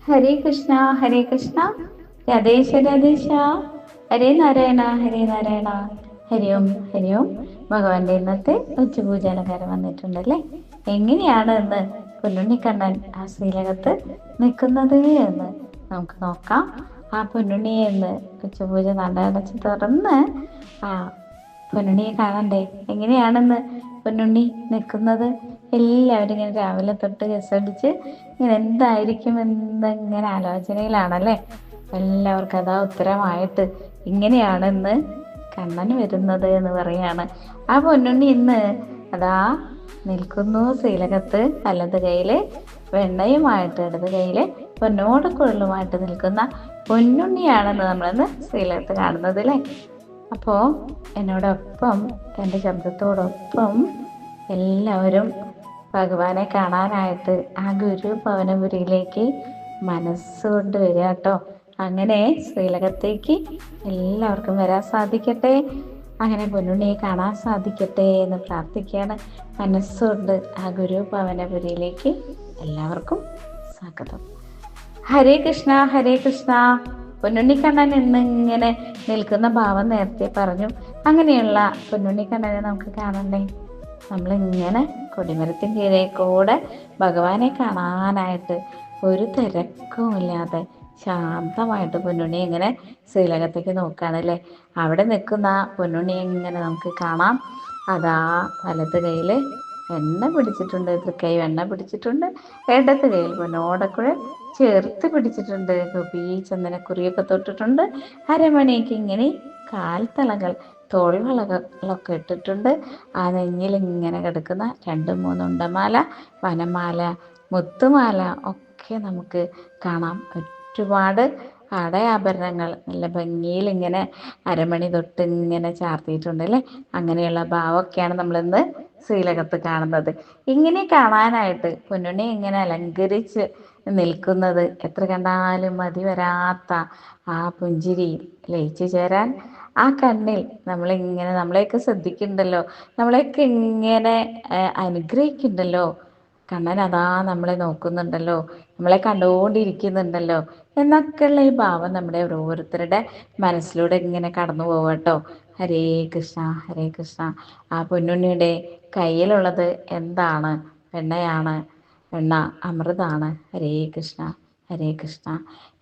ഹരേ കൃഷ്ണ ഹരേ കൃഷ്ണ രാധേശ രാധേശ. ഹരേ നാരായണ ഹരേ നാരായണ. ഹരിയോം ഹരിയോം. ഭഗവാന്റെ ഇന്നത്തെ ഉച്ചപൂജാലങ്കാരം വന്നിട്ടുണ്ടല്ലേ. എങ്ങനെയാണ് ഇന്ന് പൊന്നുണ്ണിക്കണ്ണൻ ആ ശ്രീലകത്ത് നിൽക്കുന്നത് എന്ന് നമുക്ക് നോക്കാം. ആ പൊന്നുണ്ണിയെ ഇന്ന് ഉച്ചപൂജ നടയടച്ച് തുറന്ന് ആ പൊന്നുണ്ണിയെ കാണണ്ടേ. എങ്ങനെയാണെന്ന് പൊന്നുണ്ണി നിൽക്കുന്നത്. എല്ലാവരും ഇങ്ങനെ രാവിലെ തൊട്ട് രസടിച്ച് ഇങ്ങനെ എന്തായിരിക്കും എന്നിങ്ങനെ ആലോചനയിലാണല്ലേ. എല്ലാവർക്കും അതാ ഉത്തരമായിട്ട് ഇങ്ങനെയാണ് ഇന്ന് കണ്ണൻ വരുന്നത് എന്ന് പറയാണ്. ആ പൊന്നുണ്ണി ഇന്ന് അതാ നിൽക്കുന്നു ശ്രീലകത്ത്. വലത് കയ്യില് വെണ്ണയുമായിട്ട് ഇടത് കയ്യില് പൊന്നോടക്കുഴലുമായിട്ട് നിൽക്കുന്ന പൊന്നുണ്ണിയാണെന്ന് നമ്മളിന്ന് ശ്രീലകത്ത് കാണുന്നത് അല്ലേ. അപ്പോൾ എന്നോടൊപ്പം എൻ്റെ ശബ്ദത്തോടൊപ്പം എല്ലാവരും ഭഗവാനെ കാണാനായിട്ട് ആ ഗുരു ഭവനപുരിയിലേക്ക് മനസ്സുകൊണ്ട് വരിക കേട്ടോ. അങ്ങനെ ശ്രീലകത്തേക്ക് എല്ലാവർക്കും വരാൻ സാധിക്കട്ടെ. അങ്ങനെ പൊന്നുണ്ണിയെ കാണാൻ സാധിക്കട്ടെ എന്ന് പ്രാർത്ഥിക്കുകയാണ്. മനസ്സുകൊണ്ട് ആ ഗുരു ഭവനപുരിയിലേക്ക് എല്ലാവർക്കും സ്വാഗതം. ഹരേ കൃഷ്ണ ഹരേ കൃഷ്ണ. പൊന്നുണ്ണിക്കണ്ണൻ എന്നിങ്ങനെ നിൽക്കുന്ന ഭാവം നേരത്തെ പറഞ്ഞു. അങ്ങനെയുള്ള പൊന്നുണ്ണിക്കണ്ണനെ നമുക്ക് കാണണ്ടേ. നമ്മളിങ്ങനെ കൊടിമരത്തിൻ കീഴേ കൂടെ ഭഗവാനെ കാണാനായിട്ട് ഒരു തിരക്കുമില്ലാതെ ശാന്തമായിട്ട് പൊന്നുണ്ണി ഇങ്ങനെ ശ്രീലകത്തേക്ക് നോക്കുകയാണല്ലേ. അവിടെ നിൽക്കുന്ന പൊന്നുണ്ണിയെ ഇങ്ങനെ നമുക്ക് കാണാം. അതാ വലത് കയ്യിൽ എണ്ണ പിടിച്ചിട്ടുണ്ട്, തൃക്കൈ എണ്ണ പിടിച്ചിട്ടുണ്ട്. ഇടത് കയ്യിൽ പൊന്നോടക്കുഴൽ ചേർത്ത് പിടിച്ചിട്ടുണ്ട്. ഗോപി ചന്ദനക്കുറിയൊക്കെ തൊട്ടിട്ടുണ്ട്. അരമണിക്ക് ഇങ്ങനെ കാൽത്തളകൾ തോൾവളകളൊക്കെ ഇട്ടിട്ടുണ്ട്. ആ നെഞ്ഞിൽ ഇങ്ങനെ കിടക്കുന്ന 2-3 ഉണ്ടമാല, വനമാല, മുത്തുമാല ഒക്കെ നമുക്ക് കാണാം. ഒരുപാട് ആടയാഭരണങ്ങൾ നല്ല ഭംഗിയിൽ ഇങ്ങനെ അരമണി തൊട്ട് ഇങ്ങനെ ചാർത്തിയിട്ടുണ്ട് അല്ലേ. അങ്ങനെയുള്ള ഭാവമൊക്കെയാണ് നമ്മളിന്ന് ശ്രീലകത്ത് കാണുന്നത്. ഇങ്ങനെ കാണാനായിട്ട് പൊന്നുണ്ണി ഇങ്ങനെ അലങ്കരിച്ച് നിൽക്കുന്നത് എത്ര കണ്ടാലും മതി വരാത്ത ആ പുഞ്ചിരിയിൽ ലയിച്ചു ചേരാൻ ആ കണ്ണിൽ നമ്മളിങ്ങനെ നമ്മളെയൊക്കെ ശ്രദ്ധിക്കുന്നുണ്ടല്ലോ, നമ്മളെയൊക്കെ ഇങ്ങനെ അനുഗ്രഹിക്കുന്നുണ്ടല്ലോ. കണ്ണൻ അതാ നമ്മളെ നോക്കുന്നുണ്ടല്ലോ, നമ്മളെ കണ്ടുകൊണ്ടിരിക്കുന്നുണ്ടല്ലോ എന്നൊക്കെയുള്ള ഈ ഭാവം നമ്മുടെ ഓരോരുത്തരുടെ മനസ്സിലൂടെ ഇങ്ങനെ കടന്നു പോകട്ടോ. ഹരേ കൃഷ്ണ ഹരേ കൃഷ്ണ. ആ പൊന്നുണ്ണിയുടെ കയ്യിലുള്ളത് എന്താണ്? വെണ്ണയാണ്. വെണ്ണ അമൃതാണ്. ഹരേ കൃഷ്ണ ഹരേ കൃഷ്ണ.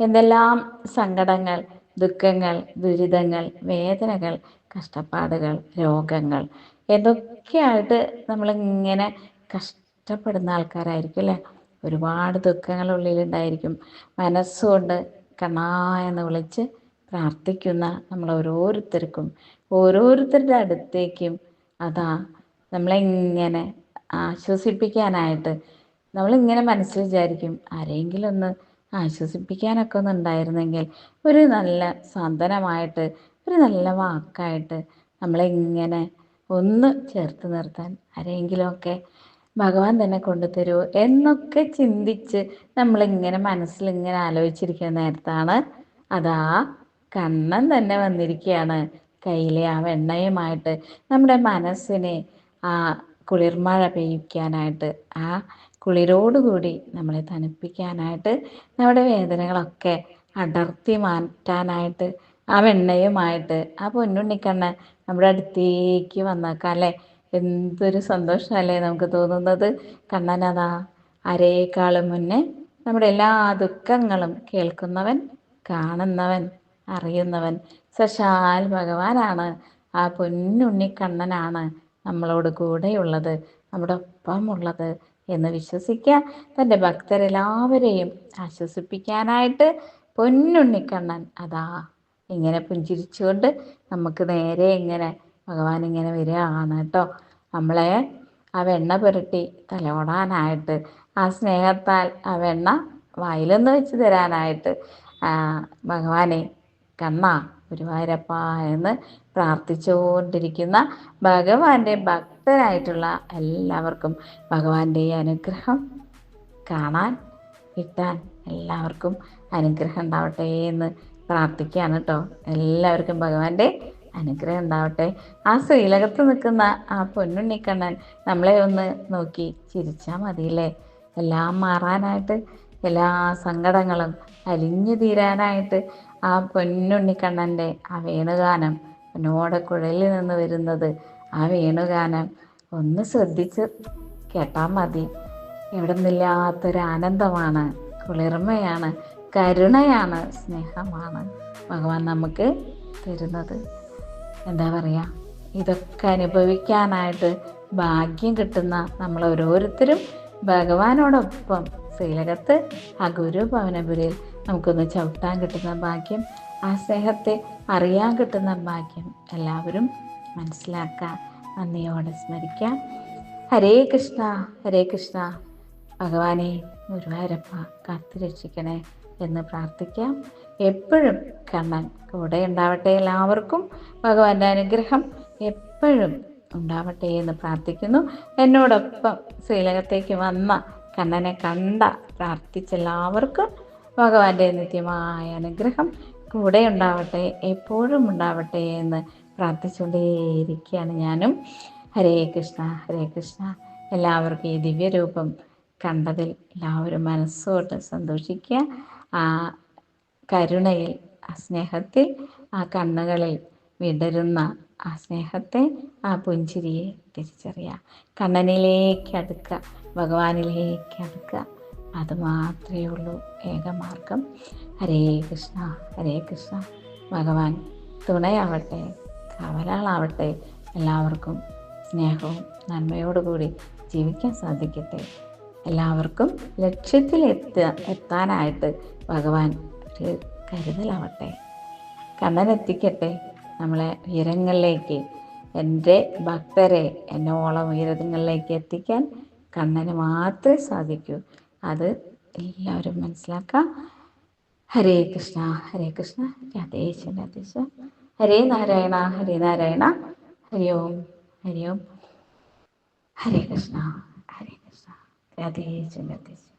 എന്തെല്ലാം സങ്കടങ്ങൾ, ദുഃഖങ്ങൾ, ദുരിതങ്ങൾ, വേദനകൾ, കഷ്ടപ്പാടുകൾ, രോഗങ്ങൾ, എന്തൊക്കെയായിട്ട് നമ്മളിങ്ങനെ കഷ്ടപ്പെടുന്ന ആൾക്കാരായിരിക്കും അല്ലേ. ഒരുപാട് ദുഃഖങ്ങൾ ഉള്ളിലുണ്ടായിരിക്കും. മനസ്സുകൊണ്ട് കണ്ണാ എന്ന് വിളിച്ച് പ്രാർത്ഥിക്കുന്ന നമ്മൾ ഓരോരുത്തർക്കും ഓരോരുത്തരുടെ അടുത്തേക്കും അതാ നമ്മളിങ്ങനെ ആശ്വസിപ്പിക്കാനായിട്ട് നമ്മളിങ്ങനെ മനസ്സിൽ വിചാരിക്കും, ആരെങ്കിലും ഒന്ന് ആശ്വസിപ്പിക്കാനൊക്കെ ഒന്ന് ഉണ്ടായിരുന്നെങ്കിൽ, ഒരു നല്ല സാന്ത്വനമായിട്ട്, ഒരു നല്ല വാക്കായിട്ട് നമ്മളിങ്ങനെ ഒന്ന് ചേർത്ത് നിർത്താൻ ആരെങ്കിലുമൊക്കെ ഭഗവാൻ തന്നെ കൊണ്ടുതരുമോ എന്നൊക്കെ ചിന്തിച്ച് നമ്മളിങ്ങനെ മനസ്സിലിങ്ങനെ ആലോചിച്ചിരിക്കുന്ന നേരത്താണ് അതാ കണ്ണൻ തന്നെ വന്നിരിക്കുകയാണ്. കയ്യിലെ ആ വെണ്ണയുമായിട്ട് നമ്മുടെ മനസ്സിനെ ആ കുളിർമഴ പെയ്യിക്കാനായിട്ട്, ആ കുളിരോടുകൂടി നമ്മളെ തണുപ്പിക്കാനായിട്ട്, നമ്മുടെ വേദനകളൊക്കെ അടർത്തി മാറ്റാനായിട്ട് ആ വെണ്ണയുമായിട്ട് ആ പൊന്നുണ്ണിക്കണ്ണൻ നമ്മുടെ അടുത്തേക്ക് വന്നേക്കാം അല്ലേ. എന്തൊരു സന്തോഷമല്ലേ നമുക്ക് തോന്നുന്നത്. കണ്ണനതാ ആരേക്കാളും മുന്നേ നമ്മുടെ എല്ലാ ദുഃഖങ്ങളും കേൾക്കുന്നവൻ, കാണുന്നവൻ, അറിയുന്നവൻ സശാൽ ഭഗവാനാണ്. ആ പൊന്നുണ്ണിക്കണ്ണനാണ് നമ്മളോട് കൂടെയുള്ളത്, നമ്മുടെ ഒപ്പമുള്ളത് എന്ന് വിശ്വസിക്കുക. തൻ്റെ ഭക്തരെല്ലാവരെയും ആശ്വസിപ്പിക്കാനായിട്ട് പൊന്നുണ്ണിക്കണ്ണൻ അതാ ഇങ്ങനെ പുഞ്ചിരിച്ചുകൊണ്ട് നമുക്ക് നേരെ ഇങ്ങനെ ഭഗവാൻ ഇങ്ങനെ വരികയാണ് കേട്ടോ. നമ്മളെ ആ വെണ്ണ പുരട്ടി തലോടാനായിട്ട്, ആ സ്നേഹത്താൽ ആ വെണ്ണ വായിലൊന്ന് വെച്ച് തരാനായിട്ട് ഭഗവാനെ കണ്ണ ഗുരുവായൂരപ്പ എന്ന് പ്രാർത്ഥിച്ചുകൊണ്ടിരിക്കുന്ന ഭഗവാന്റെ ഭക്തരായിട്ടുള്ള എല്ലാവർക്കും ഭഗവാന്റെ അനുഗ്രഹം കാണാൻ കിട്ടാൻ എല്ലാവർക്കും അനുഗ്രഹം ഉണ്ടാവട്ടെ എന്ന് പ്രാർത്ഥിക്കുകയാണ് കേട്ടോ. എല്ലാവർക്കും ഭഗവാന്റെ അനുഗ്രഹം ഉണ്ടാവട്ടെ. ആ ശ്രീലകത്ത് നിൽക്കുന്ന ആ പൊന്നുണ്ണിക്കണ്ണൻ നമ്മളെ ഒന്ന് നോക്കി ചിരിച്ചാൽ മതിയില്ലേ. എല്ലാം മാറാനായിട്ട്, എല്ലാ സങ്കടങ്ങളും അലിഞ്ഞു തീരാനായിട്ട് ആ പൊന്നുണ്ണിക്കണ്ണൻ്റെ ആ വേണുഗാനം, കുഴലിൽ നിന്ന് വരുന്നത് ആ വേണുഗാനം ഒന്ന് ശ്രദ്ധിച്ച് കേട്ടാൽ മതി. എവിടെ നിന്നില്ലാത്തൊരാനന്ദമാണ്, കുളിർമയാണ്, കരുണയാണ്, സ്നേഹമാണ് ഭഗവാൻ നമുക്ക് തരുന്നത്. എന്താ പറയുക, ഇതൊക്കെ അനുഭവിക്കാനായിട്ട് ഭാഗ്യം കിട്ടുന്ന നമ്മൾ ഓരോരുത്തരും ഭഗവാനോടൊപ്പം ശ്രീലകത്ത് ആ ഗുരുഭവനപുരിയിൽ നമുക്കൊന്ന് ചവിട്ടാൻ കിട്ടുന്ന ഭാഗ്യം, ആ സ്നേഹത്തെ അറിയാൻ കിട്ടുന്ന ഭാഗ്യം എല്ലാവരും മനസ്സിലാക്കുക, നന്ദിയോടെ സ്മരിക്കാം. ഹരേ കൃഷ്ണ ഹരേ കൃഷ്ണ. ഭഗവാനെ ഗുരുവായൂരപ്പ കാത്തുരക്ഷിക്കണേ എന്ന് പ്രാർത്ഥിക്കാം. എപ്പോഴും കണ്ണൻ കൂടെ ഉണ്ടാവട്ടെ. എല്ലാവർക്കും ഭഗവാന്റെ അനുഗ്രഹം എപ്പോഴും ഉണ്ടാവട്ടെ എന്ന് പ്രാർത്ഥിക്കുന്നു. എന്നോടൊപ്പം ശ്രീലകത്തേക്ക് വന്ന കണ്ണനെ കണ്ട പ്രാർത്ഥിച്ചെല്ലാവർക്കും ഭഗവാന്റെ നിത്യമായ അനുഗ്രഹം കൂടെ ഉണ്ടാവട്ടെ, എപ്പോഴും ഉണ്ടാവട്ടെ എന്ന് പ്രാർത്ഥിച്ചുകൊണ്ടേയിരിക്കുകയാണ് ഞാനും. ഹരേ കൃഷ്ണ ഹരേ കൃഷ്ണ. എല്ലാവർക്കും ഈ ദിവ്യരൂപം കണ്ടതിൽ എല്ലാവരും മനസ്സോട്ട് സന്തോഷിക്കുക. ആ കരുണയിൽ, ആ സ്നേഹത്തിൽ, ആ കണ്ണുകളിൽ വിടരുന്ന ആ സ്നേഹത്തെ, ആ പുഞ്ചിരിയെ തിരിച്ചറിയുക. കണ്ണനിലേക്ക് അടുക്കുക, ഭഗവാനിലേക്ക് അടുക്കുക. അതുമാത്രമേ ഉള്ളൂ ഏകമാർഗം. ഹരേ കൃഷ്ണ ഹരേ കൃഷ്ണ. ഭഗവാൻ തുണയാവട്ടെ, കാവലാളാവട്ടെ. എല്ലാവർക്കും സ്നേഹവും നന്മയോടുകൂടി ജീവിക്കാൻ സാധിക്കട്ടെ. എല്ലാവർക്കും ലക്ഷ്യത്തിൽ എത്താനായിട്ട് ഭഗവാൻ ഒരു കരുതലാവട്ടെ. കണ്ണനെത്തിക്കട്ടെ നമ്മളെ ഉയരങ്ങളിലേക്ക്. എൻ്റെ ഭക്തരെ എന്നോളം ഉയരങ്ങളിലേക്ക് എത്തിക്കാൻ കണ്ണന് മാത്രമേ സാധിക്കൂ. അത് എല്ലാവരും മനസ്സിലാക്കാം. ഹരേ കൃഷ്ണ ഹരേ കൃഷ്ണ. രാധേശ്വര രാധേശ്വര. ഹരേ നാരായണ ഹരേ നാരായണ. ഹരി ഓം ഹരി ഓം. ഹരേ കൃഷ്ണ ഹരേ കൃഷ്ണ. രാധേശ്വര രാധേശ്വര.